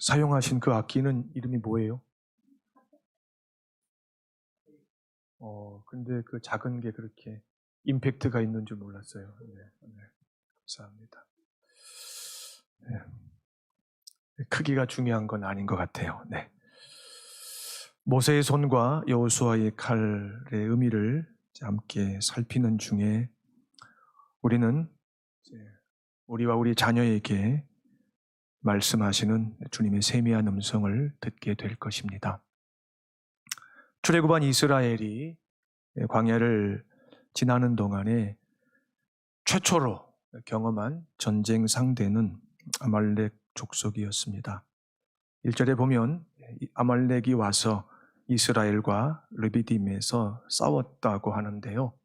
사용하신 그 악기는 이름이 뭐예요? 근데 그 작은 게 그렇게 임팩트가 있는 줄 몰랐어요. 네, 감사합니다. 네, 크기가 중요한 건 아닌 것 같아요. 네. 모세의 손과 여호수아의 칼의 의미를 함께 살피는 중에 우리는 우리와 우리 자녀에게 말씀하시는 주님의 세미한 음성을 듣게 될 것입니다. 출애굽한 이스라엘이 광야를 지나는 동안에 최초로 경험한 전쟁 상대는 아말렉 족속이었습니다. 1절에 보면 아말렉이 와서 이스라엘과 르비딤에서 싸웠다고 하는데요.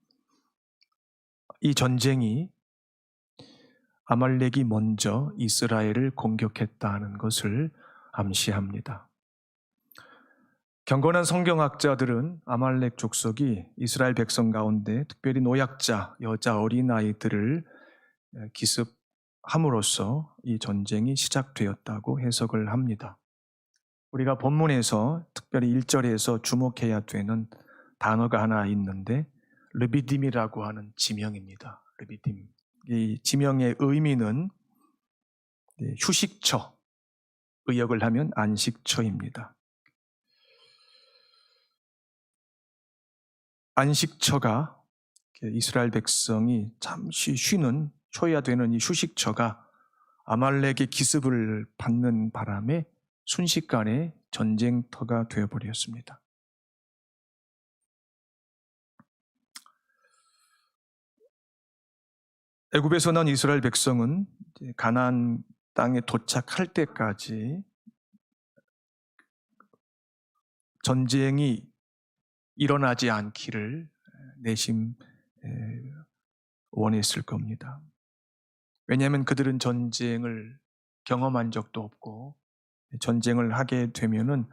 이 전쟁이 아말렉이 먼저 이스라엘을 공격했다는 것을 암시합니다. 경건한 성경학자들은 아말렉 족속이 이스라엘 백성 가운데 특별히 노약자, 여자, 어린아이들을 기습함으로써 이 전쟁이 시작되었다고 해석을 합니다. 우리가 본문에서 특별히 1절에서 주목해야 되는 단어가 하나 있는데 르비딤이라고 하는 지명입니다. 르비딤. 이 지명의 의미는 휴식처, 의역을 하면 안식처입니다. 안식처가 이스라엘 백성이 잠시 쉬어야 되는 이 휴식처가 아말렉의 기습을 받는 바람에 순식간에 전쟁터가 되어버렸습니다. 애굽에서 난 이스라엘 백성은 가나안 땅에 도착할 때까지 전쟁이 일어나지 않기를 내심 원했을 겁니다. 왜냐하면 그들은 전쟁을 경험한 적도 없고 전쟁을 하게 되면은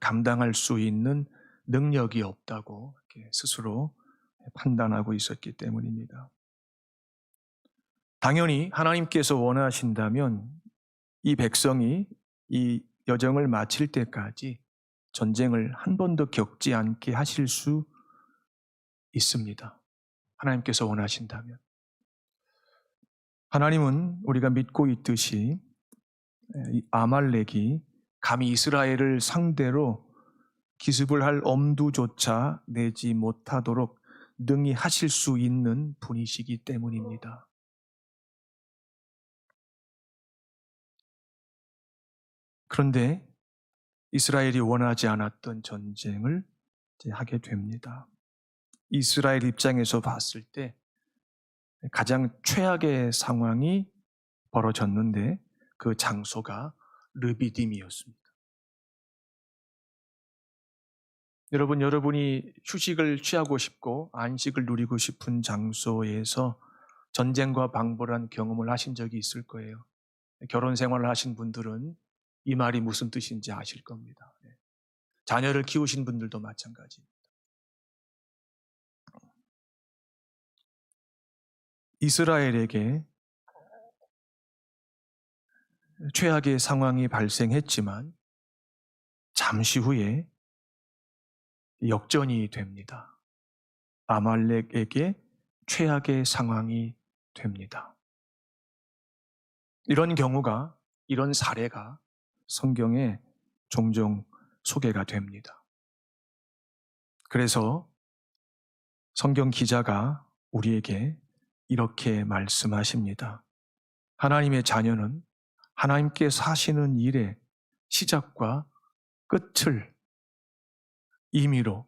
감당할 수 있는 능력이 없다고 스스로 판단하고 있었기 때문입니다. 당연히 하나님께서 원하신다면 이 백성이 이 여정을 마칠 때까지 전쟁을 한 번도 겪지 않게 하실 수 있습니다. 하나님께서 원하신다면. 하나님은 우리가 믿고 있듯이 아말렉이 감히 이스라엘을 상대로 기습을 할 엄두조차 내지 못하도록 능히 하실 수 있는 분이시기 때문입니다. 그런데 이스라엘이 원하지 않았던 전쟁을 하게 됩니다. 이스라엘 입장에서 봤을 때 가장 최악의 상황이 벌어졌는데 그 장소가 르비딤이었습니다. 여러분이 휴식을 취하고 싶고 안식을 누리고 싶은 장소에서 전쟁과 방불한 경험을 하신 적이 있을 거예요. 결혼 생활을 하신 분들은 이 말이 무슨 뜻인지 아실 겁니다. 자녀를 키우신 분들도 마찬가지입니다. 이스라엘에게 최악의 상황이 발생했지만 잠시 후에 역전이 됩니다. 아말렉에게 최악의 상황이 됩니다. 이런 경우가, 이런 사례가 성경에 종종 소개가 됩니다. 그래서 성경 기자가 우리에게 이렇게 말씀하십니다. 하나님의 자녀는 하나님께서 하시는 일의 시작과 끝을 임의로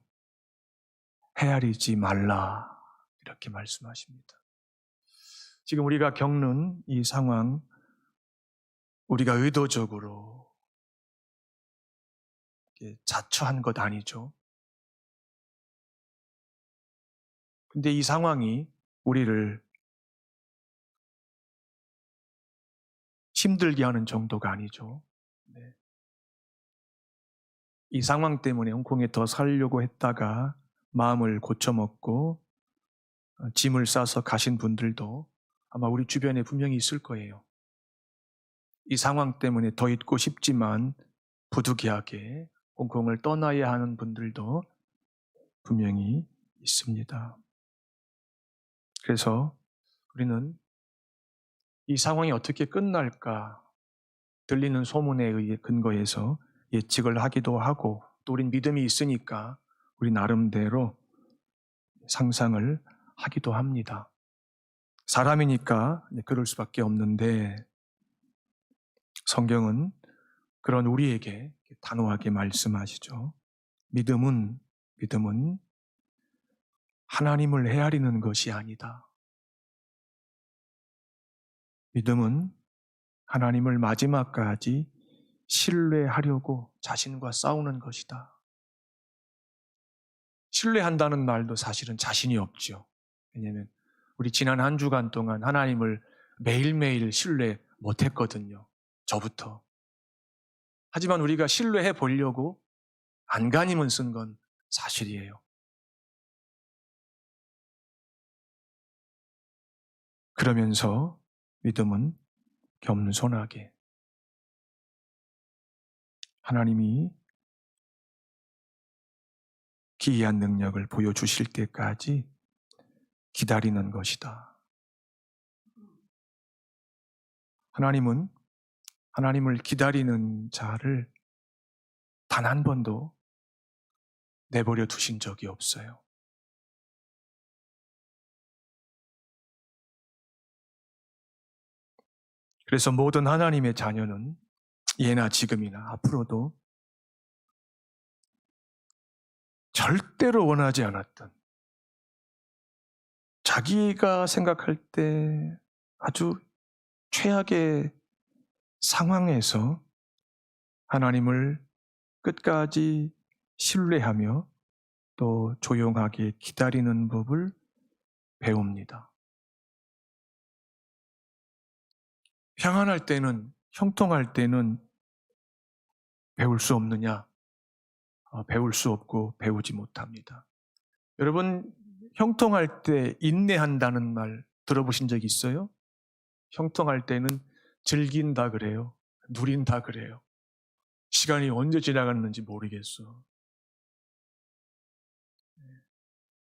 헤아리지 말라 이렇게 말씀하십니다. 지금 우리가 겪는 이 상황 우리가 의도적으로 자처한 것 아니죠. 근데 이 상황이 우리를 힘들게 하는 정도가 아니죠. 네. 이 상황 때문에 홍콩에 더 살려고 했다가 마음을 고쳐먹고 짐을 싸서 가신 분들도 아마 우리 주변에 분명히 있을 거예요. 이 상황 때문에 더 있고 싶지만 부득이하게 홍콩을 떠나야 하는 분들도 분명히 있습니다. 그래서 우리는 이 상황이 어떻게 끝날까 들리는 소문에 의해 근거해서 예측을 하기도 하고 또 우린 믿음이 있으니까 우리 나름대로 상상을 하기도 합니다. 사람이니까 그럴 수밖에 없는데 성경은 그런 우리에게 단호하게 말씀하시죠. 믿음은 하나님을 헤아리는 것이 아니다. 믿음은 하나님을 마지막까지 신뢰하려고 자신과 싸우는 것이다. 신뢰한다는 말도 사실은 자신이 없죠. 왜냐하면 우리 지난 한 주간 동안 하나님을 매일매일 신뢰 못했거든요. 저부터. 하지만 우리가 신뢰해 보려고 안간힘은 쓴 건 사실이에요. 그러면서 믿음은 겸손하게 하나님이 기이한 능력을 보여주실 때까지 기다리는 것이다. 하나님은 하나님을 기다리는 자를 단 한 번도 내버려 두신 적이 없어요. 그래서 모든 하나님의 자녀는 예나 지금이나 앞으로도 절대로 원하지 않았던 자기가 생각할 때 아주 최악의 상황에서 하나님을 끝까지 신뢰하며 또 조용하게 기다리는 법을 배웁니다. 평안할 때는, 형통할 때는 배울 수 없느냐? 배울 수 없고 배우지 못합니다. 여러분, 형통할 때 인내한다는 말 들어보신 적 있어요? 형통할 때는 즐긴다 그래요. 누린다 그래요. 시간이 언제 지나갔는지 모르겠어.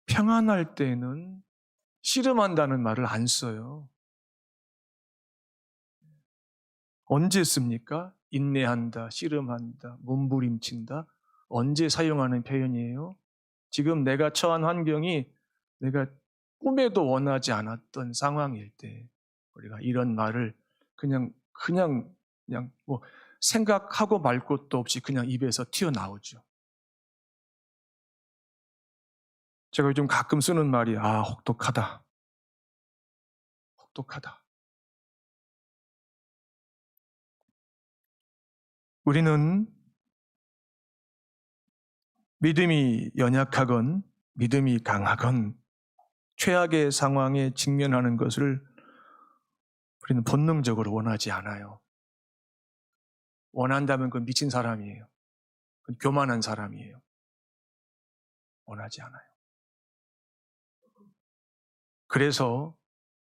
평안할 때는 씨름한다는 말을 안 써요. 언제 씁니까? 인내한다, 씨름한다, 몸부림친다. 언제 사용하는 표현이에요? 지금 내가 처한 환경이 내가 꿈에도 원하지 않았던 상황일 때 우리가 이런 말을 그냥 뭐 생각하고 말 것도 없이 그냥 입에서 튀어나오죠. 제가 요즘 가끔 쓰는 말이 혹독하다. 혹독하다. 우리는 믿음이 연약하건 믿음이 강하건 최악의 상황에 직면하는 것을 우리는 본능적으로 원하지 않아요. 원한다면 그건 미친 사람이에요. 그건 교만한 사람이에요. 원하지 않아요. 그래서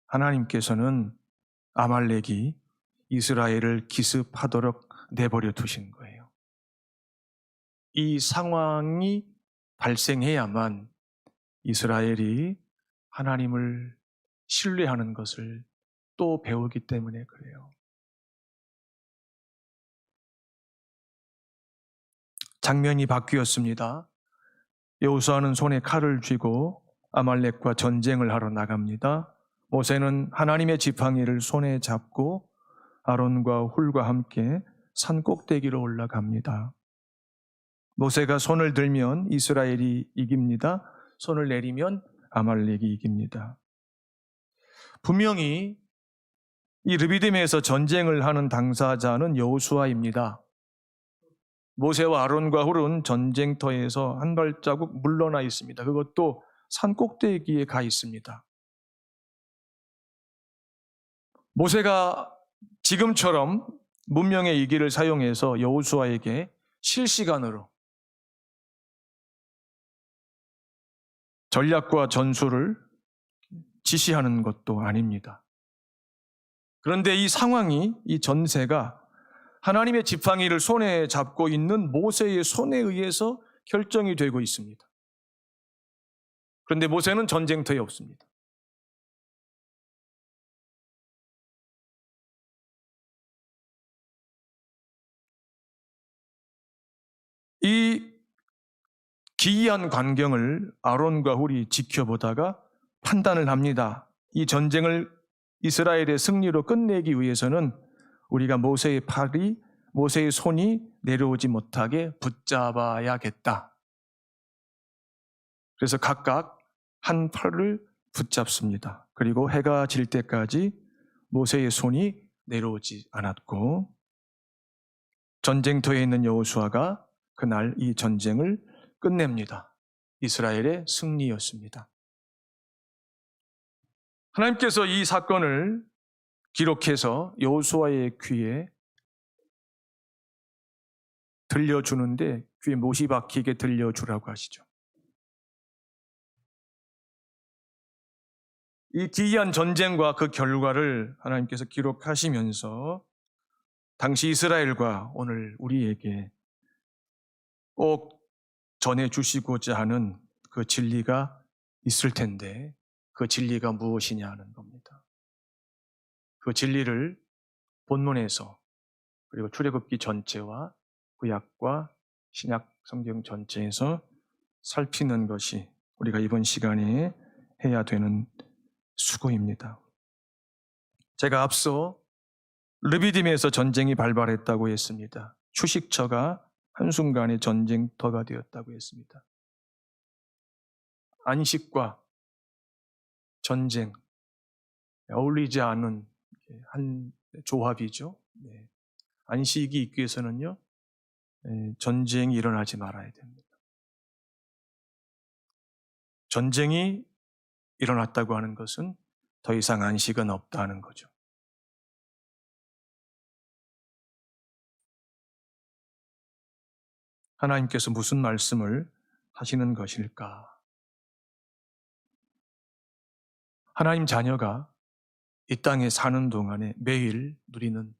하나님께서는 아말렉이 이스라엘을 기습하도록 내버려 두신 거예요. 이 상황이 발생해야만 이스라엘이 하나님을 신뢰하는 것을 또 배우기 때문에 그래요. 장면이 바뀌었습니다. 여호수아는 손에 칼을 쥐고 아말렉과 전쟁을 하러 나갑니다. 모세는 하나님의 지팡이를 손에 잡고 아론과 훌과 함께 산 꼭대기로 올라갑니다. 모세가 손을 들면 이스라엘이 이깁니다. 손을 내리면 아말렉이 이깁니다. 분명히 이 르비딤에서 전쟁을 하는 당사자는 여호수아입니다. 모세와 아론과 훌은 전쟁터에서 한 발자국 물러나 있습니다. 그것도 산 꼭대기에 가 있습니다. 모세가 지금처럼 문명의 이기를 사용해서 여호수아에게 실시간으로 전략과 전술을 지시하는 것도 아닙니다. 그런데 이 상황이, 이 전세가 하나님의 지팡이를 손에 잡고 있는 모세의 손에 의해서 결정이 되고 있습니다. 그런데 모세는 전쟁터에 없습니다. 이 기이한 광경을 아론과 훌이 지켜보다가 판단을 합니다. 이 전쟁을 이스라엘의 승리로 끝내기 위해서는 우리가 모세의 손이 내려오지 못하게 붙잡아야겠다. 그래서 각각 한 팔을 붙잡습니다. 그리고 해가 질 때까지 모세의 손이 내려오지 않았고, 전쟁터에 있는 여호수아가 그날 이 전쟁을 끝냅니다. 이스라엘의 승리였습니다. 하나님께서 이 사건을 기록해서 여호수아의 귀에 들려주는데 귀에 못이 박히게 들려주라고 하시죠. 이 기이한 전쟁과 그 결과를 하나님께서 기록하시면서 당시 이스라엘과 오늘 우리에게 꼭 전해주시고자 하는 그 진리가 있을 텐데 그 진리가 무엇이냐 하는 겁니다. 그 진리를 본문에서 그리고 출애굽기 전체와 구약과 신약 성경 전체에서 살피는 것이 우리가 이번 시간에 해야 되는 수고입니다. 제가 앞서 르비딤에서 전쟁이 발발했다고 했습니다. 휴식처가 한순간에 전쟁터가 되었다고 했습니다. 안식과 전쟁, 어울리지 않은 한 조합이죠. 안식이 있기 위해서는요, 전쟁이 일어나지 말아야 됩니다. 전쟁이 일어났다고 하는 것은 더 이상 안식은 없다는 거죠. 하나님께서 무슨 말씀을 하시는 것일까? 하나님 자녀가 이 땅에 사는 동안에 매일 누리는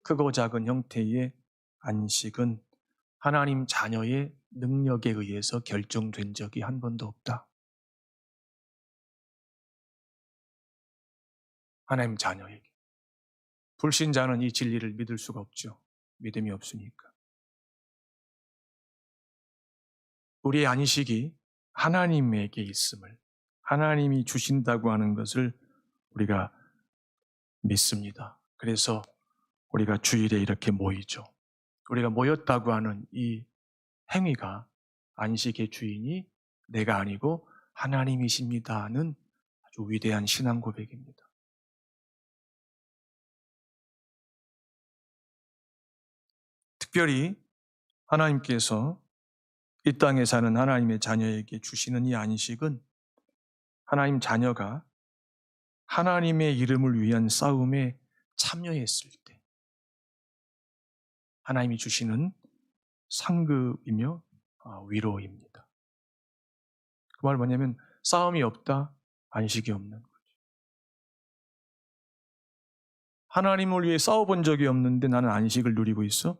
크고 작은 형태의 안식은 하나님 자녀의 능력에 의해서 결정된 적이 한 번도 없다. 하나님 자녀에게. 불신자는 이 진리를 믿을 수가 없죠. 믿음이 없으니까. 우리의 안식이 하나님에게 있음을, 하나님이 주신다고 하는 것을 우리가 믿습니다. 그래서 우리가 주일에 이렇게 모이죠. 우리가 모였다고 하는 이 행위가 안식의 주인이 내가 아니고 하나님이십니다는 아주 위대한 신앙 고백입니다. 특별히 하나님께서 이 땅에 사는 하나님의 자녀에게 주시는 이 안식은 하나님 자녀가 하나님의 이름을 위한 싸움에 참여했을 때 하나님이 주시는 상급이며 위로입니다. 그 말 뭐냐면 싸움이 없다, 안식이 없는 거죠. 하나님을 위해 싸워본 적이 없는데 나는 안식을 누리고 있어?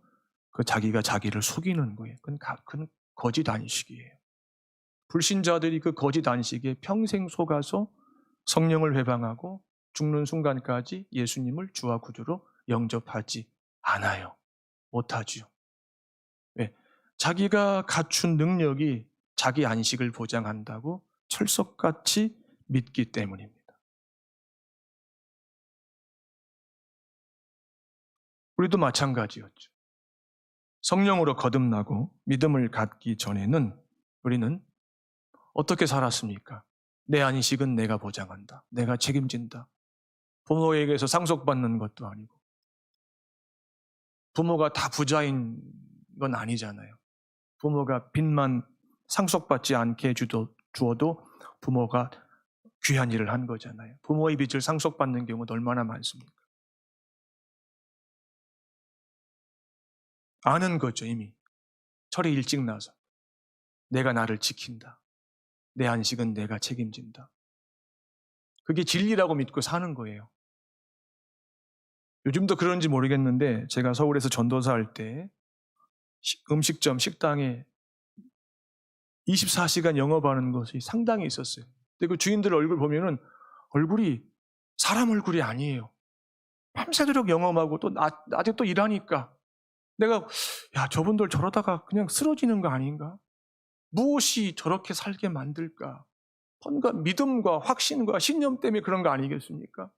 그 자기가 자기를 속이는 거예요. 그건 거짓 안식이에요. 불신자들이 그 거짓 안식에 평생 속아서 성령을 회방하고 죽는 순간까지 예수님을 주와 구주로 영접하지 않아요. 못하죠. 왜? 자기가 갖춘 능력이 자기 안식을 보장한다고 철석같이 믿기 때문입니다. 우리도 마찬가지였죠. 성령으로 거듭나고 믿음을 갖기 전에는 우리는 어떻게 살았습니까? 내 안식은 내가 보장한다. 내가 책임진다. 부모에게서 상속받는 것도 아니고 부모가 다 부자인 건 아니잖아요. 부모가 빚만 상속받지 않게 주어도 부모가 귀한 일을 한 거잖아요. 부모의 빚을 상속받는 경우도 얼마나 많습니까? 아는 거죠, 이미. 철이 일찍 나서. 내가 나를 지킨다. 내 안식은 내가 책임진다. 그게 진리라고 믿고 사는 거예요. 요즘도 그런지 모르겠는데 제가 서울에서 전도사 할 때 음식점, 식당에 24시간 영업하는 것이 상당히 있었어요. 근데 그 주인들 얼굴 보면은 얼굴이 사람 얼굴이 아니에요. 밤새도록 영업하고 또 낮에 또 일하니까 내가 야 저분들 저러다가 그냥 쓰러지는 거 아닌가? 무엇이 저렇게 살게 만들까? 뭔가 믿음과 확신과 신념 때문에 그런 거 아니겠습니까?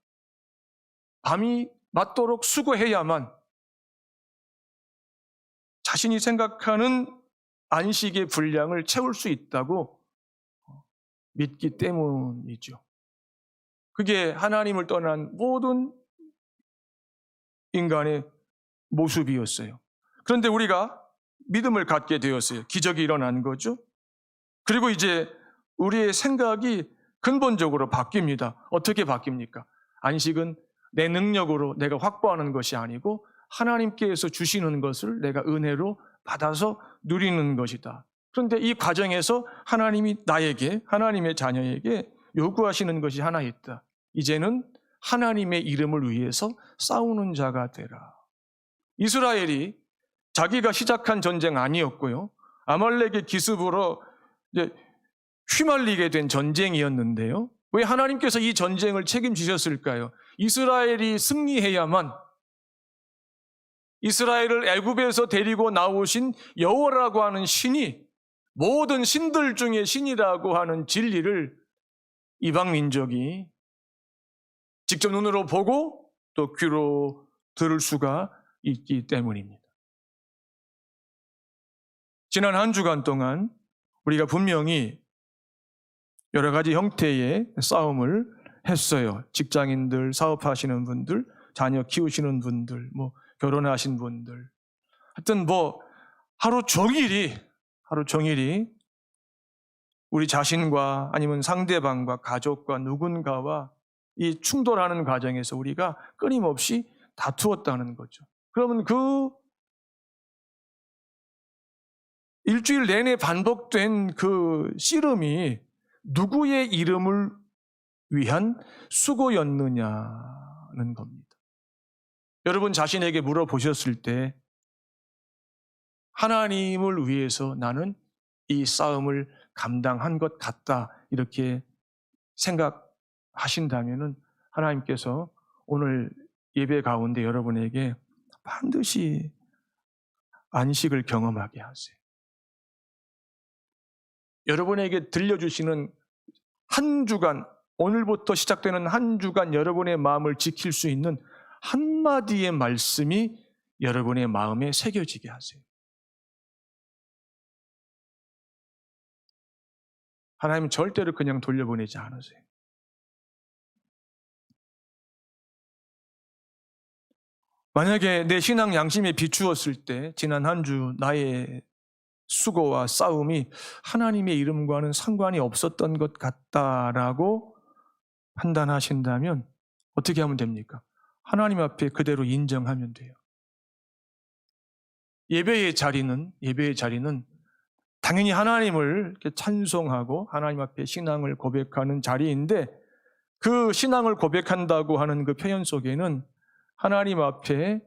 밤이 맞도록 수고해야만 자신이 생각하는 안식의 분량을 채울 수 있다고 믿기 때문이죠. 그게 하나님을 떠난 모든 인간의 모습이었어요. 그런데 우리가 믿음을 갖게 되었어요. 기적이 일어난 거죠. 그리고 이제 우리의 생각이 근본적으로 바뀝니다. 어떻게 바뀝니까? 안식은 내 능력으로 내가 확보하는 것이 아니고 하나님께서 주시는 것을 내가 은혜로 받아서 누리는 것이다. 그런데 이 과정에서 하나님이 나에게, 하나님의 자녀에게 요구하시는 것이 하나 있다. 이제는 하나님의 이름을 위해서 싸우는 자가 되라. 이스라엘이 자기가 시작한 전쟁 아니었고요. 아말렉의 기습으로 이제 휘말리게 된 전쟁이었는데요. 왜 하나님께서 이 전쟁을 책임지셨을까요? 이스라엘이 승리해야만 이스라엘을 애굽에서 데리고 나오신 여호와라고 하는 신이 모든 신들 중에 신이라고 하는 진리를 이방 민족이 직접 눈으로 보고 또 귀로 들을 수가 있기 때문입니다. 지난 한 주간 동안 우리가 분명히 여러 가지 형태의 싸움을 했어요. 직장인들, 사업하시는 분들, 자녀 키우시는 분들, 결혼하신 분들. 하여튼 하루 종일이 우리 자신과 아니면 상대방과 가족과 누군가와 이 충돌하는 과정에서 우리가 끊임없이 다투었다는 거죠. 그러면 그 일주일 내내 반복된 그 씨름이 누구의 이름을 위한 수고였느냐는 겁니다. 여러분 자신에게 물어보셨을 때 하나님을 위해서 나는 이 싸움을 감당한 것 같다 이렇게 생각하신다면 하나님께서 오늘 예배 가운데 여러분에게 반드시 안식을 경험하게 하세요. 여러분에게 들려주시는 한 주간, 오늘부터 시작되는 한 주간 여러분의 마음을 지킬 수 있는 한마디의 말씀이 여러분의 마음에 새겨지게 하세요. 하나님은 절대로 그냥 돌려보내지 않으세요. 만약에 내 신앙 양심에 비추었을 때 지난 한 주 나의 수고와 싸움이 하나님의 이름과는 상관이 없었던 것 같다라고 판단하신다면 어떻게 하면 됩니까? 하나님 앞에 그대로 인정하면 돼요. 예배의 자리는 당연히 하나님을 이렇게 찬송하고 하나님 앞에 신앙을 고백하는 자리인데 그 신앙을 고백한다고 하는 그 표현 속에는 하나님 앞에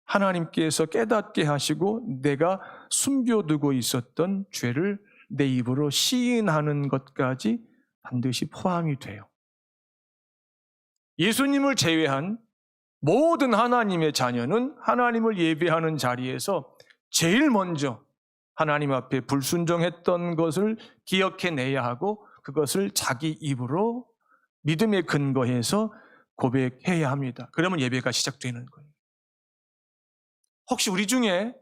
하나님께서 깨닫게 하시고 내가 숨겨두고 있었던 죄를 내 입으로 시인하는 것까지 반드시 포함이 돼요. 예수님을 제외한 모든 하나님의 자녀는 하나님을 예배하는 자리에서 제일 먼저 하나님 앞에 불순종했던 것을 기억해내야 하고 그것을 자기 입으로 믿음에 근거해서 고백해야 합니다. 그러면 예배가 시작되는 거예요. 혹시 우리 중에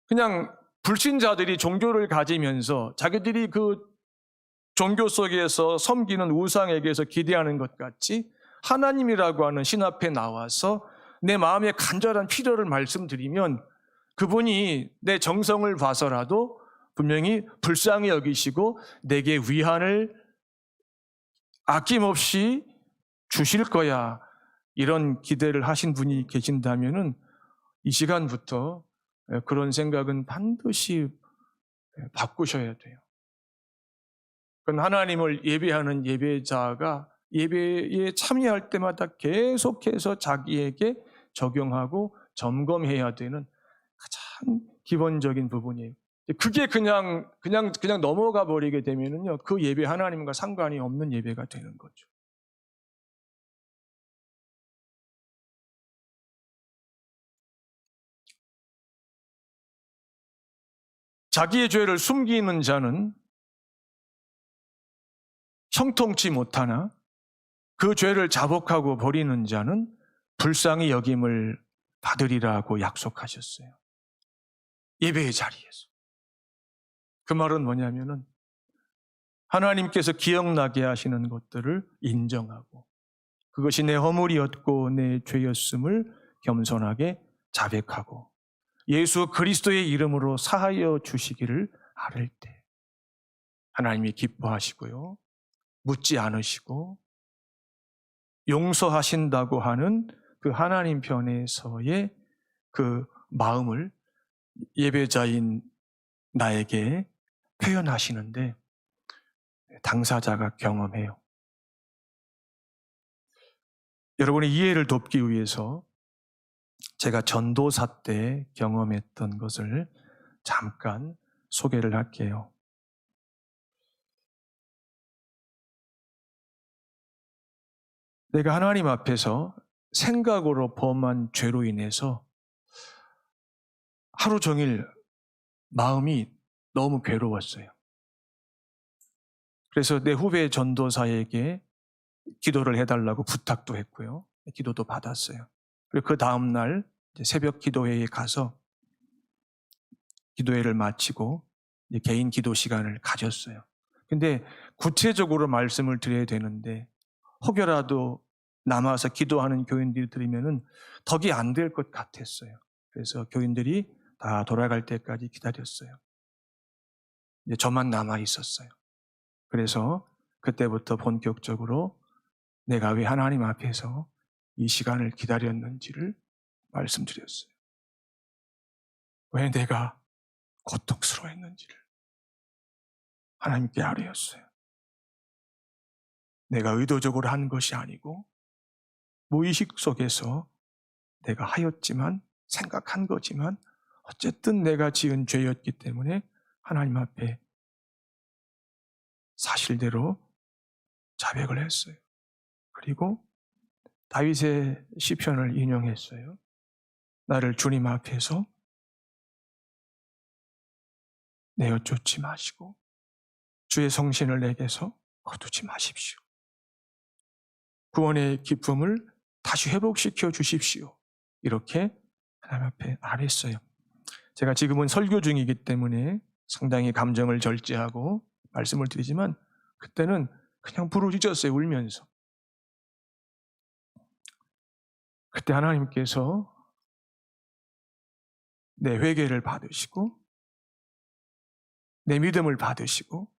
그냥 불신자들이 종교를 가지면서 자기들이 그 종교 속에서 섬기는 우상에게서 기대하는 것 같이 하나님이라고 하는 신 앞에 나와서 내 마음의 간절한 필요를 말씀드리면 그분이 내 정성을 봐서라도 분명히 불쌍히 여기시고 내게 위안을 아낌없이 주실 거야. 이런 기대를 하신 분이 계신다면은 이 시간부터 그런 생각은 반드시 바꾸셔야 돼요. 그건 하나님을 예배하는 예배자가 예배에 참여할 때마다 계속해서 자기에게 적용하고 점검해야 되는 가장 기본적인 부분이에요. 그게 그냥 넘어가 버리게 되면은요, 그 예배 하나님과 상관이 없는 예배가 되는 거죠. 자기의 죄를 숨기는 자는 형통치 못하나 그 죄를 자복하고 버리는 자는 불쌍히 여김을 받으리라고 약속하셨어요. 예배의 자리에서. 그 말은 뭐냐면은 하나님께서 기억나게 하시는 것들을 인정하고 그것이 내 허물이었고 내 죄였음을 겸손하게 자백하고 예수 그리스도의 이름으로 사하여 주시기를 아뢰 때 하나님이 기뻐하시고요. 묻지 않으시고 용서하신다고 하는 그 하나님 편에서의 그 마음을 예배자인 나에게 표현하시는데 당사자가 경험해요. 여러분의 이해를 돕기 위해서 제가 전도사 때 경험했던 것을 잠깐 소개를 할게요. 내가 하나님 앞에서 생각으로 범한 죄로 인해서 하루 종일 마음이 너무 괴로웠어요. 그래서 내 후배 전도사에게 기도를 해달라고 부탁도 했고요. 기도도 받았어요. 그리고 그 다음날 새벽 기도회에 가서 기도회를 마치고 개인 기도 시간을 가졌어요. 근데 구체적으로 말씀을 드려야 되는데 혹여라도 남아서 기도하는 교인들이 들으면은 덕이 안 될 것 같았어요. 그래서 교인들이 다 돌아갈 때까지 기다렸어요. 이제 저만 남아 있었어요. 그래서 그때부터 본격적으로 내가 왜 하나님 앞에서 이 시간을 기다렸는지를 말씀드렸어요. 왜 내가 고통스러워했는지를 하나님께 아뢰었어요. 내가 의도적으로 한 것이 아니고 무의식 속에서 내가 하였지만 생각한 거지만 어쨌든 내가 지은 죄였기 때문에 하나님 앞에 사실대로 자백을 했어요. 그리고 다윗의 시편을 인용했어요. 나를 주님 앞에서 내어 쫓지 마시고 주의 성신을 내게서 거두지 마십시오. 구원의 기쁨을 다시 회복시켜 주십시오. 이렇게 하나님 앞에 아뢰었어요. 제가 지금은 설교 중이기 때문에 상당히 감정을 절제하고 말씀을 드리지만 그때는 그냥 부르짖었어요. 울면서. 그때 하나님께서 내 회개를 받으시고 내 믿음을 받으시고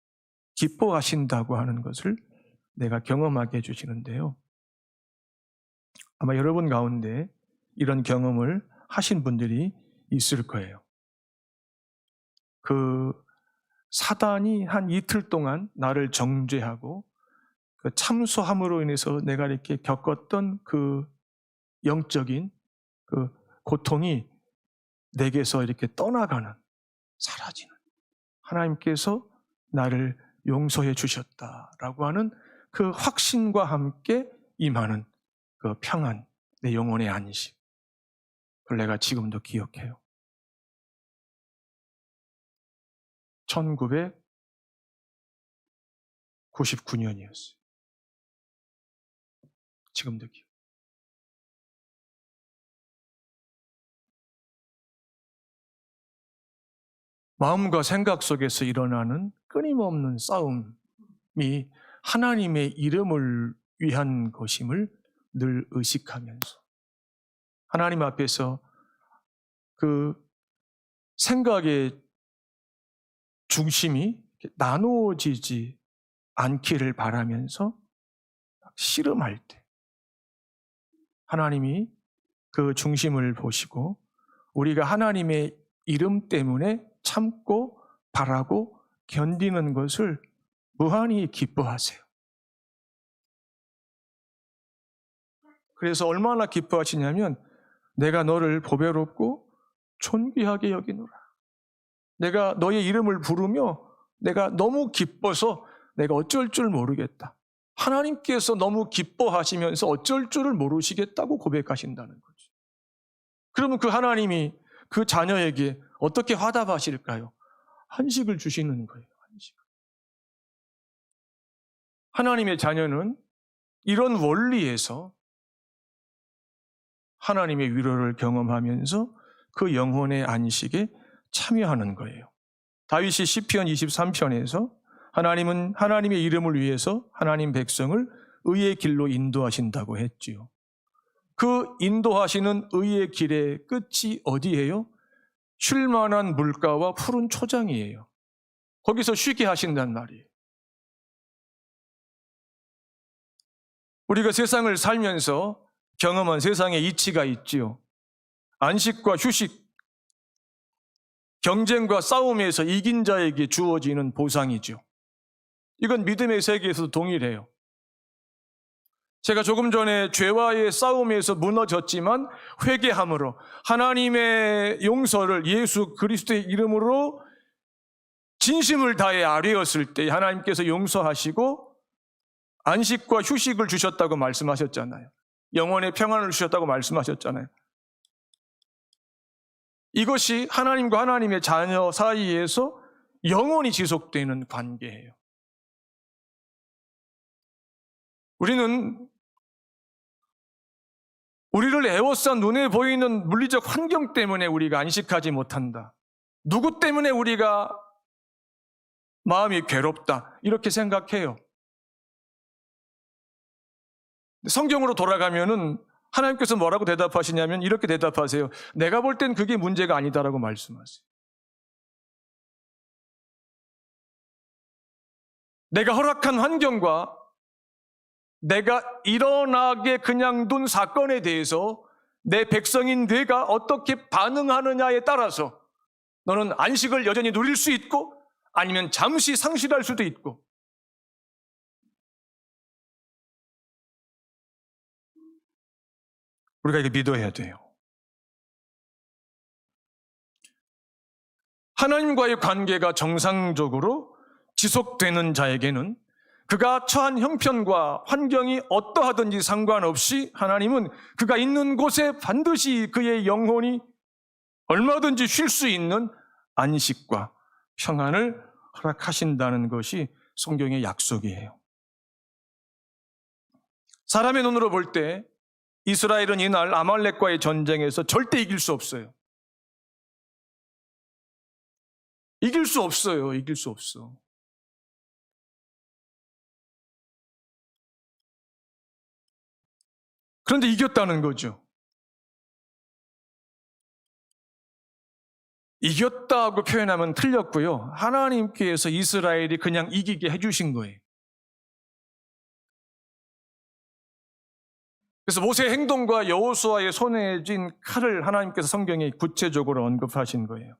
기뻐하신다고 하는 것을 내가 경험하게 해주시는데요. 아마 여러분 가운데 이런 경험을 하신 분들이 있을 거예요. 그 사단이 한 이틀 동안 나를 정죄하고 그 참소함으로 인해서 내가 이렇게 겪었던 그 영적인 그 고통이 내게서 이렇게 떠나가는, 사라지는, 하나님께서 나를 용서해 주셨다라고 하는 그 확신과 함께 임하는 그 평안, 내 영혼의 안식. 그걸 내가 지금도 기억해요. 1999년이었어요. 지금도 기억. 마음과 생각 속에서 일어나는 끊임없는 싸움이 하나님의 이름을 위한 것임을 늘 의식하면서 하나님 앞에서 그 생각의 중심이 나누어지지 않기를 바라면서 씨름할 때 하나님이 그 중심을 보시고 우리가 하나님의 이름 때문에 참고 바라고 견디는 것을 무한히 기뻐하세요. 그래서 얼마나 기뻐하시냐면 내가 너를 보배롭고 존귀하게 여기노라. 내가 너의 이름을 부르며 내가 너무 기뻐서 내가 어쩔 줄 모르겠다. 하나님께서 너무 기뻐하시면서 어쩔 줄을 모르시겠다고 고백하신다는 거죠. 그러면 그 하나님이 그 자녀에게 어떻게 화답하실까요? 한식을 주시는 거예요. 한식. 하나님의 자녀는 이런 원리에서 하나님의 위로를 경험하면서 그 영혼의 안식에 참여하는 거예요. 다윗이 시편 23편에서 하나님은 하나님의 이름을 위해서 하나님 백성을 의의 길로 인도하신다고 했지요. 그 인도하시는 의의 길의 끝이 어디예요? 쉴만한 물가와 푸른 초장이에요. 거기서 쉬게 하신단 말이에요. 우리가 세상을 살면서 경험한 세상의 이치가 있지요. 안식과 휴식, 경쟁과 싸움에서 이긴 자에게 주어지는 보상이죠. 이건 믿음의 세계에서도 동일해요. 제가 조금 전에 죄와의 싸움에서 무너졌지만 회개함으로 하나님의 용서를 예수 그리스도의 이름으로 진심을 다해 아뢰었을 때 하나님께서 용서하시고 안식과 휴식을 주셨다고 말씀하셨잖아요. 영혼의 평안을 주셨다고 말씀하셨잖아요. 이것이 하나님과 하나님의 자녀 사이에서 영원히 지속되는 관계예요. 우리를 애워싼 눈에 보이는 물리적 환경 때문에 우리가 안식하지 못한다. 누구 때문에 우리가 마음이 괴롭다. 이렇게 생각해요. 성경으로 돌아가면은 하나님께서 뭐라고 대답하시냐면 이렇게 대답하세요. 내가 볼 땐 그게 문제가 아니다라고 말씀하세요. 내가 허락한 환경과 내가 일어나게 그냥 둔 사건에 대해서 내 백성인 뇌가 어떻게 반응하느냐에 따라서 너는 안식을 여전히 누릴 수 있고 아니면 잠시 상실할 수도 있고 우리가 이게 믿어야 돼요. 하나님과의 관계가 정상적으로 지속되는 자에게는 그가 처한 형편과 환경이 어떠하든지 상관없이 하나님은 그가 있는 곳에 반드시 그의 영혼이 얼마든지 쉴 수 있는 안식과 평안을 허락하신다는 것이 성경의 약속이에요. 사람의 눈으로 볼 때 이스라엘은 이날 아말렉과의 전쟁에서 절대 이길 수 없어요. 이길 수 없어요. 이길 수 없어. 그런데 이겼다는 거죠. 이겼다고 표현하면 틀렸고요. 하나님께서 이스라엘이 그냥 이기게 해주신 거예요. 그래서 모세의 행동과 여호수아의 손에 쥔 칼을 하나님께서 성경에 구체적으로 언급하신 거예요.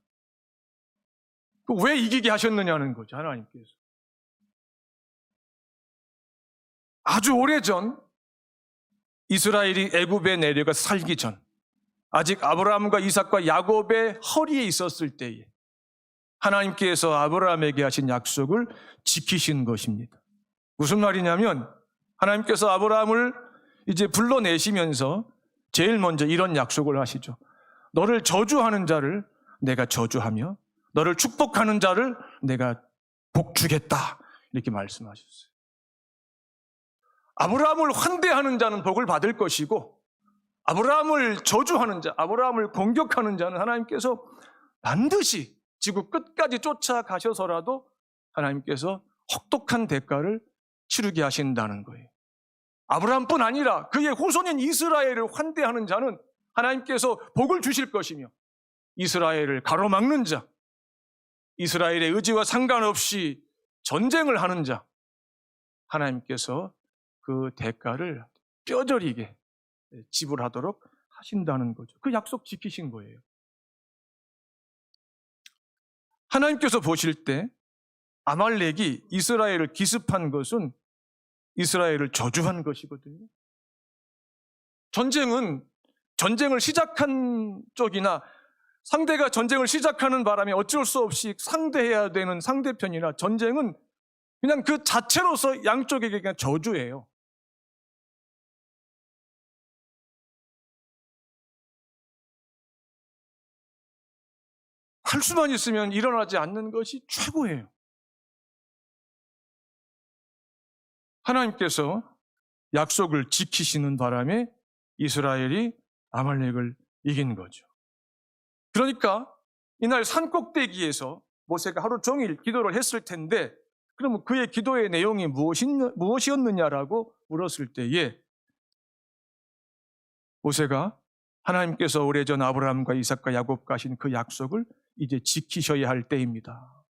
왜 이기게 하셨느냐는 거죠, 하나님께서. 아주 오래전 이스라엘이 애굽에 내려가 살기 전 아직 아브라함과 이삭과 야곱의 허리에 있었을 때에 하나님께서 아브라함에게 하신 약속을 지키신 것입니다. 무슨 말이냐면 하나님께서 아브라함을 이제 불러내시면서 제일 먼저 이런 약속을 하시죠. 너를 저주하는 자를 내가 저주하며 너를 축복하는 자를 내가 복주겠다. 이렇게 말씀하셨어요. 아브라함을 환대하는 자는 복을 받을 것이고 아브라함을 저주하는 자, 아브라함을 공격하는 자는 하나님께서 반드시 지구 끝까지 쫓아가셔서라도 하나님께서 혹독한 대가를 치르게 하신다는 거예요. 아브라함뿐 아니라 그의 후손인 이스라엘을 환대하는 자는 하나님께서 복을 주실 것이며 이스라엘을 가로막는 자, 이스라엘의 의지와 상관없이 전쟁을 하는 자, 하나님께서 그 대가를 뼈저리게 지불하도록 하신다는 거죠. 그 약속 지키신 거예요. 하나님께서 보실 때 아말렉이 이스라엘을 기습한 것은 이스라엘을 저주한 것이거든요. 전쟁을 시작한 쪽이나 상대가 전쟁을 시작하는 바람에 어쩔 수 없이 상대해야 되는 상대편이나 전쟁은 그냥 그 자체로서 양쪽에게 그냥 저주예요. 할 수만 있으면 일어나지 않는 것이 최고예요. 하나님께서 약속을 지키시는 바람에 이스라엘이 아말렉을 이긴 거죠. 그러니까 이날 산꼭대기에서 모세가 하루 종일 기도를 했을 텐데, 그러면 그의 기도의 내용이 무엇이었느냐라고 물었을 때에 모세가 하나님께서 오래전 아브라함과 이삭과 야곱과 하신 그 약속을 이제 지키셔야 할 때입니다.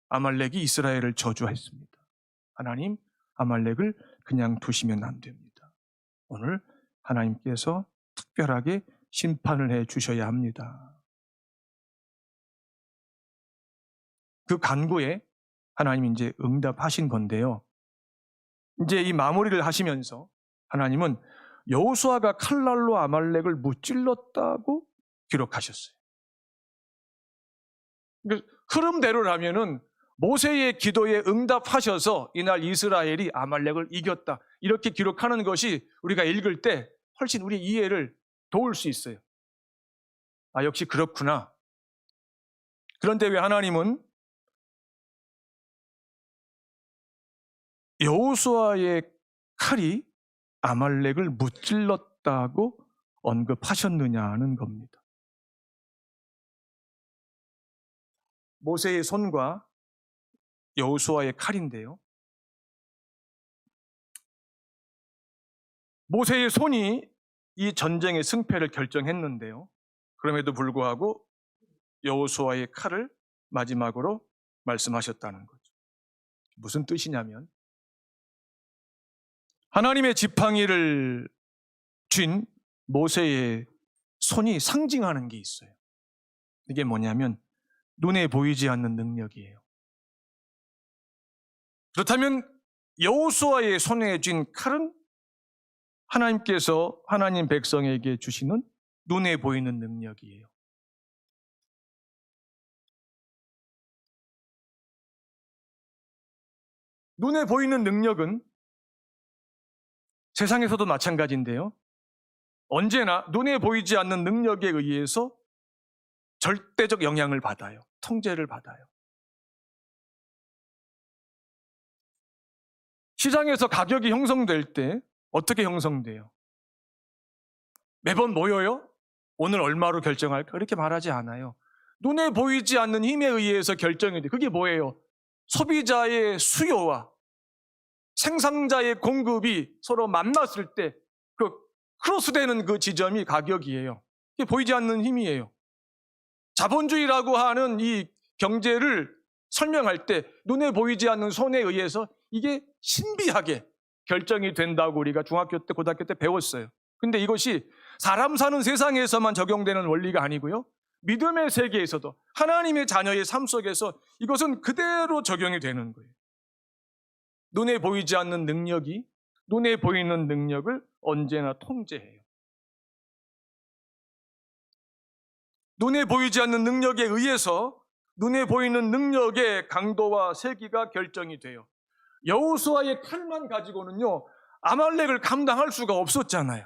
아말렉이 이스라엘을 저주했습니다. 하나님, 아말렉을 그냥 두시면 안 됩니다. 오늘 하나님께서 특별하게 심판을 해 주셔야 합니다. 그 간구에 하나님이 이제 응답하신 건데요. 이제 이 마무리를 하시면서 하나님은 여호수아가 칼날로 아말렉을 무찔렀다고 기록하셨어요. 흐름대로라면은 모세의 기도에 응답하셔서 이날 이스라엘이 아말렉을 이겼다, 이렇게 기록하는 것이 우리가 읽을 때 훨씬 우리 이해를 도울 수 있어요. 아, 역시 그렇구나. 그런데 왜 하나님은 여호수아의 칼이 아말렉을 무찔렀다고 언급하셨느냐는 겁니다. 모세의 손과 여호수아의 칼인데요. 모세의 손이 이 전쟁의 승패를 결정했는데요. 그럼에도 불구하고 여호수아의 칼을 마지막으로 말씀하셨다는 거죠. 무슨 뜻이냐면 하나님의 지팡이를 쥔 모세의 손이 상징하는 게 있어요. 이게 뭐냐면 눈에 보이지 않는 능력이에요. 그렇다면 여호수아의 손에 쥔 칼은 하나님께서 하나님 백성에게 주시는 눈에 보이는 능력이에요. 눈에 보이는 능력은 세상에서도 마찬가지인데요. 언제나 눈에 보이지 않는 능력에 의해서 절대적 영향을 받아요. 통제를 받아요. 시장에서 가격이 형성될 때 어떻게 형성돼요? 매번 모여요? 오늘 얼마로 결정할까? 그렇게 말하지 않아요. 눈에 보이지 않는 힘에 의해서 결정이 돼요. 그게 뭐예요? 소비자의 수요와 생산자의 공급이 서로 만났을 때 그 크로스되는 그 지점이 가격이에요. 이게 보이지 않는 힘이에요. 자본주의라고 하는 이 경제를 설명할 때 눈에 보이지 않는 손에 의해서 이게 신비하게 결정이 된다고 우리가 중학교 때, 고등학교 때 배웠어요. 근데 이것이 사람 사는 세상에서만 적용되는 원리가 아니고요. 믿음의 세계에서도 하나님의 자녀의 삶 속에서 이것은 그대로 적용이 되는 거예요. 눈에 보이지 않는 능력이 눈에 보이는 능력을 언제나 통제해요. 눈에 보이지 않는 능력에 의해서 눈에 보이는 능력의 강도와 세기가 결정이 돼요. 여호수아의 칼만 가지고는요, 아말렉을 감당할 수가 없었잖아요.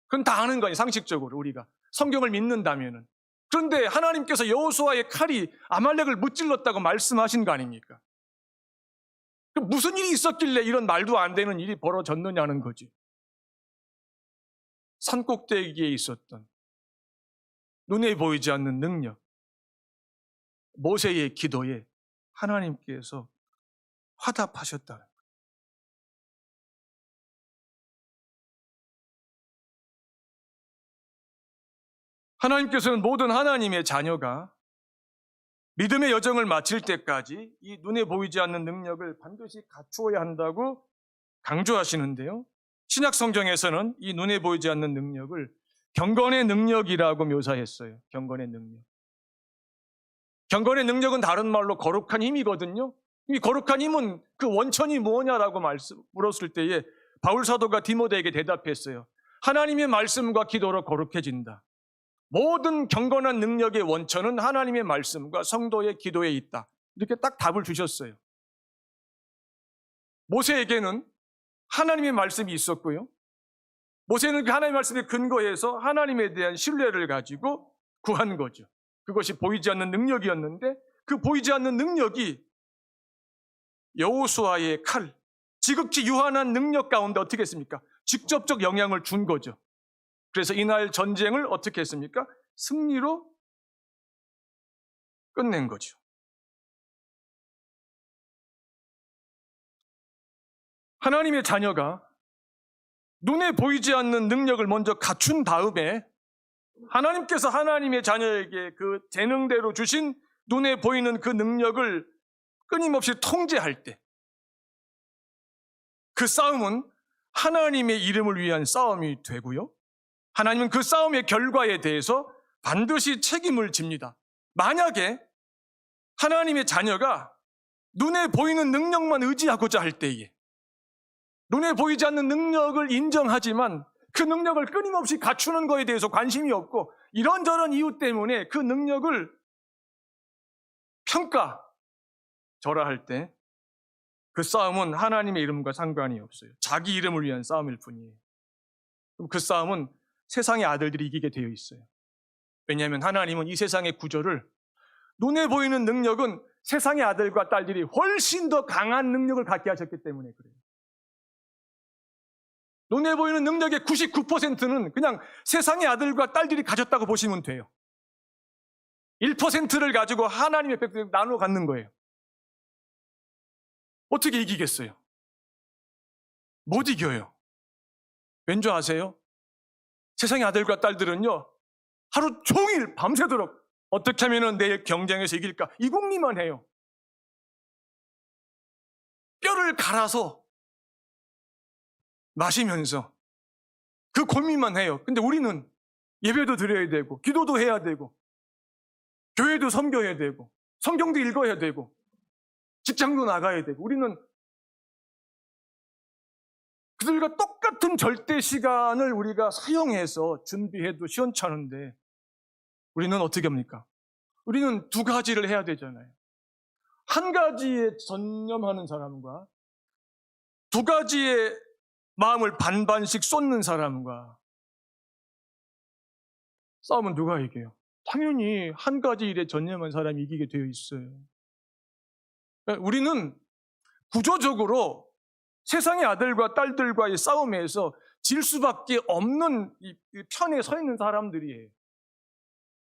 그건 다 아는 거예요, 상식적으로 우리가. 성경을 믿는다면은. 그런데 하나님께서 여호수아의 칼이 아말렉을 무찔렀다고 말씀하신 거 아닙니까? 무슨 일이 있었길래 이런 말도 안 되는 일이 벌어졌느냐는 거지. 산꼭대기에 있었던 눈에 보이지 않는 능력, 모세의 기도에 하나님께서 화답하셨다는 거예요. 하나님께서는 모든 하나님의 자녀가 믿음의 여정을 마칠 때까지 이 눈에 보이지 않는 능력을 반드시 갖추어야 한다고 강조하시는데요. 신약 성경에서는 이 눈에 보이지 않는 능력을 경건의 능력이라고 묘사했어요. 경건의 능력. 경건의 능력은 다른 말로 거룩한 힘이거든요. 이 거룩한 힘은 그 원천이 뭐냐라고 물었을 때에 바울 사도가 디모데에게 대답했어요. 하나님의 말씀과 기도로 거룩해진다. 모든 경건한 능력의 원천은 하나님의 말씀과 성도의 기도에 있다. 이렇게 딱 답을 주셨어요. 모세에게는 하나님의 말씀이 있었고요. 모세는 그 하나님의 말씀에 근거해서 하나님에 대한 신뢰를 가지고 구한 거죠. 그것이 보이지 않는 능력이었는데 그 보이지 않는 능력이 여호수아의 칼, 지극히 유한한 능력 가운데 어떻게 했습니까? 직접적 영향을 준 거죠. 그래서 이날 전쟁을 어떻게 했습니까? 승리로 끝낸 거죠. 하나님의 자녀가 눈에 보이지 않는 능력을 먼저 갖춘 다음에 하나님께서 하나님의 자녀에게 그 재능대로 주신 눈에 보이는 그 능력을 끊임없이 통제할 때 그 싸움은 하나님의 이름을 위한 싸움이 되고요. 하나님은 그 싸움의 결과에 대해서 반드시 책임을 집니다. 만약에 하나님의 자녀가 눈에 보이는 능력만 의지하고자 할 때에 눈에 보이지 않는 능력을 인정하지만 그 능력을 끊임없이 갖추는 것에 대해서 관심이 없고 이런저런 이유 때문에 그 능력을 평가절하할 때 그 싸움은 하나님의 이름과 상관이 없어요. 자기 이름을 위한 싸움일 뿐이에요. 그럼 그 싸움은 세상의 아들들이 이기게 되어 있어요. 왜냐하면 하나님은 이 세상의 구조를 눈에 보이는 능력은 세상의 아들과 딸들이 훨씬 더 강한 능력을 갖게 하셨기 때문에 그래요. 눈에 보이는 능력의 99%는 그냥 세상의 아들과 딸들이 가졌다고 보시면 돼요. 1%를 가지고 하나님의 백성을 나누어 갖는 거예요. 어떻게 이기겠어요? 못 이겨요. 왠지 아세요? 세상의 아들과 딸들은요, 하루 종일 밤새도록 어떻게 하면 내일 경쟁에서 이길까? 이 궁리만 해요. 뼈를 갈아서 마시면서 그 고민만 해요. 근데 우리는 예배도 드려야 되고, 기도도 해야 되고, 교회도 섬겨야 되고, 성경도 읽어야 되고, 직장도 나가야 되고, 우리는 그들과 똑같은 절대 시간을 우리가 사용해서 준비해도 시원찮은데, 우리는 어떻게 합니까? 우리는 두 가지를 해야 되잖아요. 한 가지에 전념하는 사람과 두 가지의 마음을 반반씩 쏟는 사람과 싸우면 누가 이겨요? 당연히 한 가지 일에 전념한 사람이 이기게 되어 있어요. 우리는 구조적으로 세상의 아들과 딸들과의 싸움에서 질 수밖에 없는 이 편에 서 있는 사람들이에요.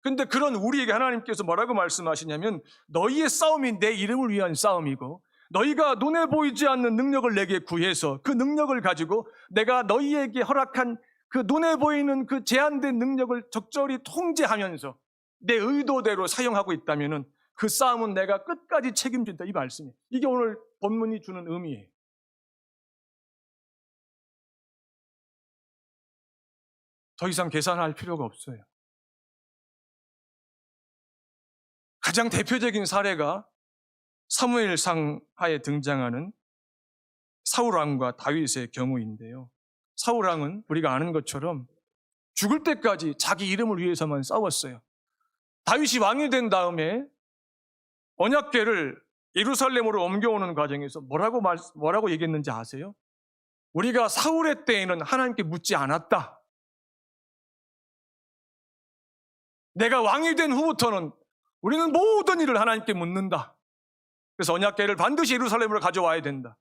근데 그런 우리에게 하나님께서 뭐라고 말씀하시냐면 너희의 싸움이 내 이름을 위한 싸움이고 너희가 눈에 보이지 않는 능력을 내게 구해서 그 능력을 가지고 내가 너희에게 허락한 그 눈에 보이는 그 제한된 능력을 적절히 통제하면서 내 의도대로 사용하고 있다면 그 싸움은 내가 끝까지 책임진다 이 말씀이에요. 이게 오늘 본문이 주는 의미예요. 더 이상 계산할 필요가 없어요. 가장 대표적인 사례가 사무엘상 하에 등장하는 사울왕과 다윗의 경우인데요. 사울왕은 우리가 아는 것처럼 죽을 때까지 자기 이름을 위해서만 싸웠어요. 다윗이 왕이 된 다음에 언약궤를 예루살렘으로 옮겨오는 과정에서 뭐라고 얘기했는지 아세요? 우리가 사울의 때에는 하나님께 묻지 않았다. 내가 왕이 된 후부터는 우리는 모든 일을 하나님께 묻는다. 그래서 언약궤를 반드시 예루살렘으로 가져와야 된다.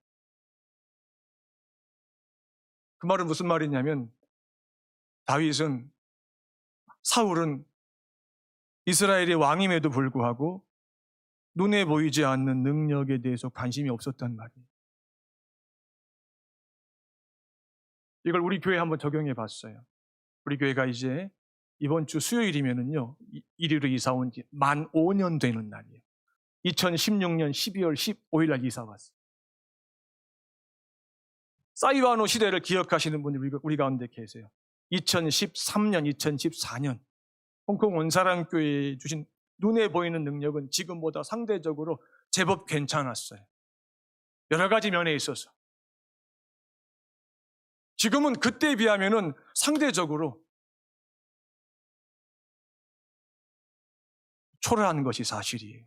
그 말은 무슨 말이냐면 사울은 이스라엘의 왕임에도 불구하고 눈에 보이지 않는 능력에 대해서 관심이 없었단 말이에요. 이걸 우리 교회에 한번 적용해 봤어요. 우리 교회가 이제 이번 주 수요일이면은요, 이리로 이사 온 지 만 5년 되는 날이에요. 2016년 12월 15일 날 이사 왔어요. 사이와노 시대를 기억하시는 분들이 우리 가운데 계세요. 2013년, 2014년 홍콩 원사랑교회에 주신 눈에 보이는 능력은 지금보다 상대적으로 제법 괜찮았어요. 여러 가지 면에 있어서. 지금은 그때에 비하면은 상대적으로 초라한 것이 사실이에요.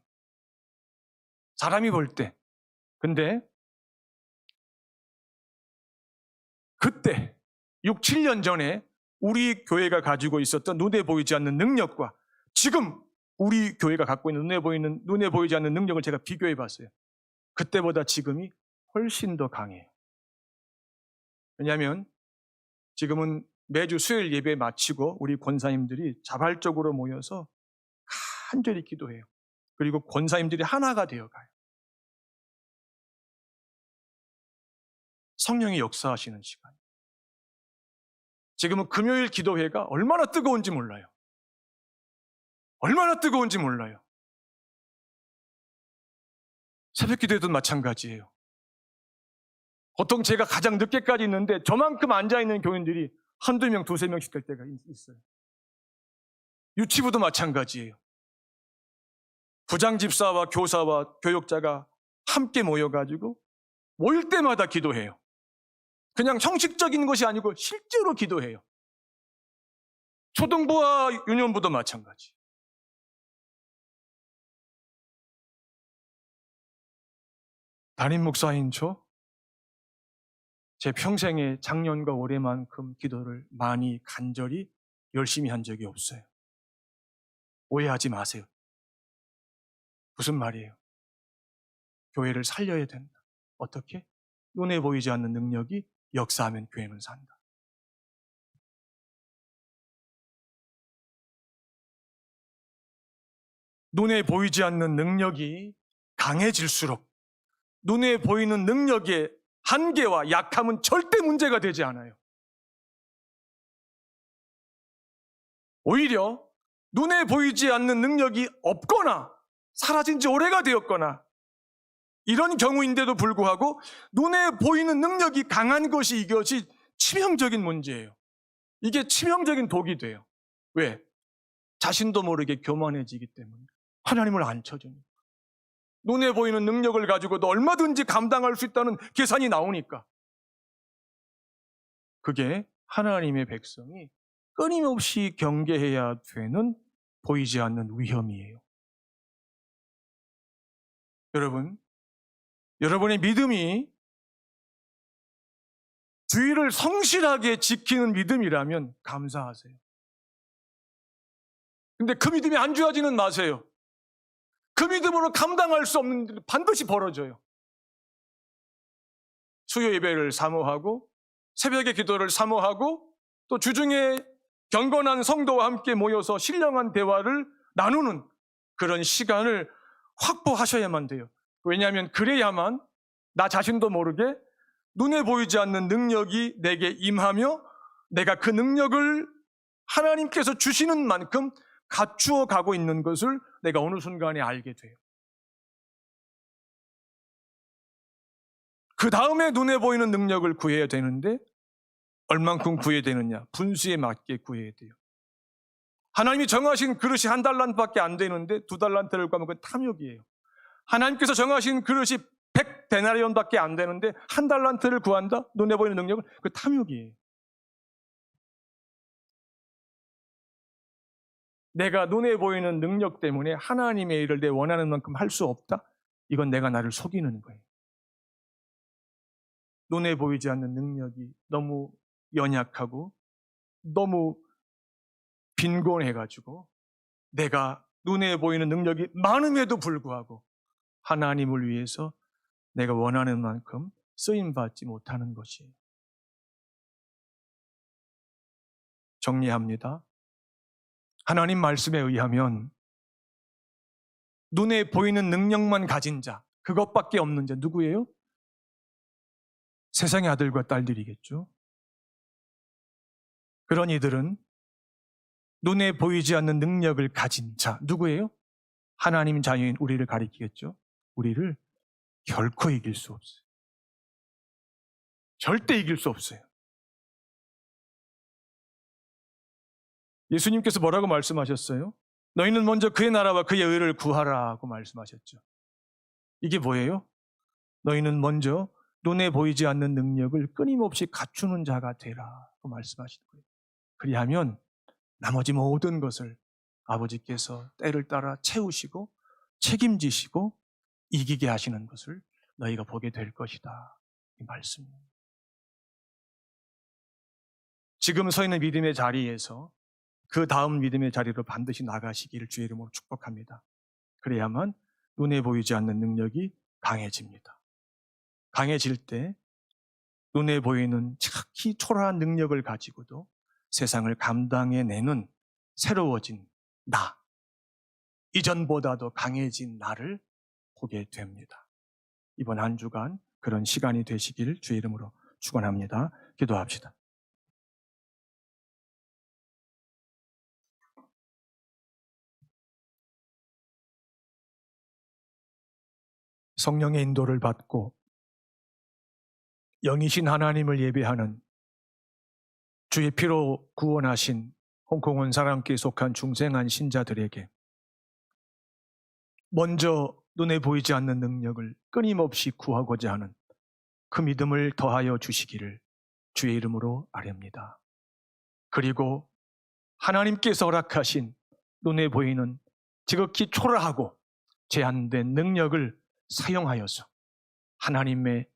사람이 볼 때. 근데 그때 6, 7년 전에 우리 교회가 가지고 있었던 눈에 보이지 않는 능력과 지금 우리 교회가 갖고 있는 눈에 보이지 않는 능력을 제가 비교해 봤어요. 그때보다 지금이 훨씬 더 강해요. 왜냐하면 지금은 매주 수요일 예배 마치고 우리 권사님들이 자발적으로 모여서 간절히 기도해요. 그리고 권사님들이 하나가 되어가요. 성령이 역사하시는 시간. 지금은 금요일 기도회가 얼마나 뜨거운지 몰라요. 얼마나 뜨거운지 몰라요. 새벽 기도회도 마찬가지예요. 보통 제가 가장 늦게까지 있는데 저만큼 앉아있는 교인들이 한두 명, 두세 명씩 될 때가 있어요. 유치부도 마찬가지예요. 부장집사와 교사와 교육자가 함께 모여가지고 모일 때마다 기도해요. 그냥 형식적인 것이 아니고 실제로 기도해요. 초등부와 유년부도 마찬가지. 담임 목사인 제 평생에 작년과 올해만큼 기도를 많이 간절히 열심히 한 적이 없어요. 오해하지 마세요. 무슨 말이에요? 교회를 살려야 된다. 어떻게? 눈에 보이지 않는 능력이 역사하면 교회는 산다. 눈에 보이지 않는 능력이 강해질수록 눈에 보이는 능력의 한계와 약함은 절대 문제가 되지 않아요. 오히려 눈에 보이지 않는 능력이 없거나 사라진 지 오래가 되었거나 이런 경우인데도 불구하고 눈에 보이는 능력이 강한 것이 이것이 치명적인 문제예요. 이게 치명적인 독이 돼요. 왜? 자신도 모르게 교만해지기 때문에 하나님을 안 쳐주니까. 눈에 보이는 능력을 가지고도 얼마든지 감당할 수 있다는 계산이 나오니까. 그게 하나님의 백성이 끊임없이 경계해야 되는 보이지 않는 위험이에요. 여러분의 믿음이 주의를 성실하게 지키는 믿음이라면 감사하세요. 근데 그 믿음이 안 좋아지는 마세요. 그 믿음으로 감당할 수 없는 일이 반드시 벌어져요. 수요 예배를 사모하고 새벽의 기도를 사모하고 또 주중에 경건한 성도와 함께 모여서 신령한 대화를 나누는 그런 시간을 확보하셔야만 돼요. 왜냐하면 그래야만 나 자신도 모르게 눈에 보이지 않는 능력이 내게 임하며 내가 그 능력을 하나님께서 주시는 만큼 갖추어 가고 있는 것을 내가 어느 순간에 알게 돼요. 그 다음에 눈에 보이는 능력을 구해야 되는데 얼만큼 구해야 되느냐? 분수에 맞게 구해야 돼요. 하나님이 정하신 그릇이 1달란트밖에 안 되는데 2달란트를 구하면 그건 탐욕이에요. 하나님께서 정하신 그릇이 100데나리온밖에 안 되는데 1달란트를 구한다? 눈에 보이는 능력은 그 탐욕이에요. 내가 눈에 보이는 능력 때문에 하나님의 일을 내 원하는 만큼 할 수 없다? 이건 내가 나를 속이는 거예요. 눈에 보이지 않는 능력이 너무 연약하고 너무 빈곤해가지고 내가 눈에 보이는 능력이 많음에도 불구하고 하나님을 위해서 내가 원하는 만큼 쓰임받지 못하는 것이에요. 정리합니다. 하나님 말씀에 의하면 눈에 보이는 능력만 가진 자, 그것밖에 없는 자 누구예요? 세상의 아들과 딸들이겠죠. 그런 이들은 눈에 보이지 않는 능력을 가진 자 누구예요? 하나님 자녀인 우리를 가리키겠죠. 우리를 결코 이길 수 없어요. 절대 이길 수 없어요. 예수님께서 뭐라고 말씀하셨어요? 너희는 먼저 그의 나라와 그의 의를 구하라고 말씀하셨죠. 이게 뭐예요? 너희는 먼저 눈에 보이지 않는 능력을 끊임없이 갖추는 자가 되라 고 말씀하시는 거예요. 그리하면 나머지 모든 것을 아버지께서 때를 따라 채우시고 책임지시고 이기게 하시는 것을 너희가 보게 될 것이다. 이 말씀입니다. 지금 서 있는 믿음의 자리에서 그 다음 믿음의 자리로 반드시 나가시기를 주의 이름으로 축복합니다. 그래야만 눈에 보이지 않는 능력이 강해집니다. 강해질 때 눈에 보이는 지극히 초라한 능력을 가지고도 세상을 감당해내는 새로워진 나, 이전보다도 강해진 나를 보게 됩니다. 이번 한 주간 그런 시간이 되시길 주의 이름으로 축원합니다. 기도합시다. 성령의 인도를 받고 영이신 하나님을 예배하는 주의 피로 구원하신 홍콩 온 사람께 속한 중생한 신자들에게 먼저 눈에 보이지 않는 능력을 끊임없이 구하고자 하는 그 믿음을 더하여 주시기를 주의 이름으로 아뢰옵니다. 그리고 하나님께서 허락하신 눈에 보이는 지극히 초라하고 제한된 능력을 사용하여서 하나님의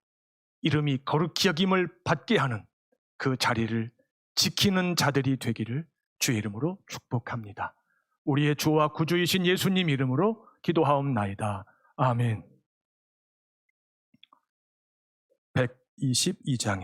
이름이 거룩히 여김을 받게 하는 그 자리를 지키는 자들이 되기를 주의 이름으로 축복합니다. 우리의 주와 구주이신 예수님 이름으로 기도하옵나이다. 아멘. 122장